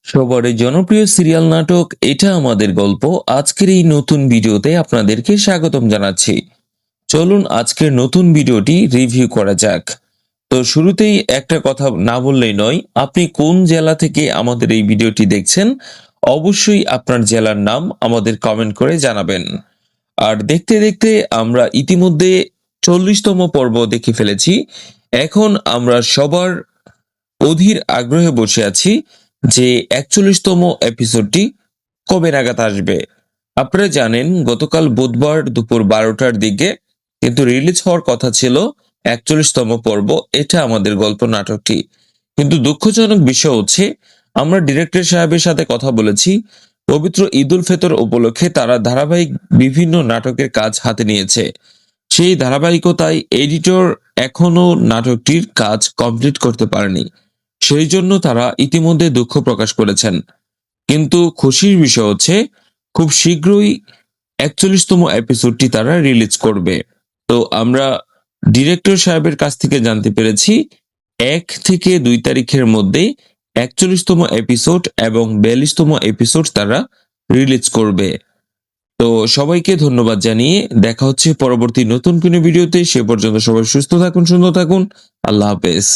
সবারই জনপ্রিয় সিরিয়াল নাটক এটা আমাদের গল্প আজকের এই নতুন ভিডিওতে আপনাদেরকে স্বাগতম জানাচ্ছি। চলুন আজকের নতুন ভিডিওটি রিভিউ করা যাক। তো শুরুতেই একটা কথা না বললেই নয়, আপনি কোন জেলা থেকে আমাদের এই ভিডিওটি দেখছেন অবশ্যই আপনার জেলার নাম আমাদের কমেন্ট করে জানাবেন। আর দেখতে দেখতে আমরা ইতিমধ্যে 40তম পর্ব দেখে ফেলেছি। এখন আমরা সবার অধীর আগ্রহে বসে আছি যে 41তম এপিসোডটি কবে নাগাদ আসবে। আপনারা জানেন গতকাল বুধবার দুপুর 12টার দিকে কিন্তু রিলিজ হওয়ার কথা ছিল 41তম পর্ব এটা আমাদের গল্প নাটকটি। কিন্তু দুঃখজনক বিষয় হচ্ছে আমরা ডিরেক্টর সাহেবের সাথে কথা বলেছি, পবিত্র ঈদ উল ফিতর উপলক্ষে তারা ধারাবাহিক বিভিন্ন নাটকের কাজ হাতে নিয়েছে। সেই ধারাবাহিকতায় এডিটর এখনো নাটকটির কাজ কমপ্লিট করতে পারেনি, সেই জন্য তারা ইতিমধ্যে দুঃখ প্রকাশ করেছেন। কিন্তু খুশির বিষয় হচ্ছে খুব শীঘ্রই 41তম এপিসোডটি তারা রিলিজ করবে। তো আমরা ডিরেক্টর সাহেবের কাছ থেকে জানতে পেরেছি 1 থেকে 2 তারিখের মধ্যে 41তম এপিসোড এবং 42তম এপিসোড তারা রিলিজ করবে। তো সবাইকে ধন্যবাদ জানিয়ে দেখা হচ্ছে পরবর্তী নতুন কোনো ভিডিওতে। সে পর্যন্ত সবাই সুস্থ থাকুন, সুন্দর থাকুন। আল্লাহ হাফেজ।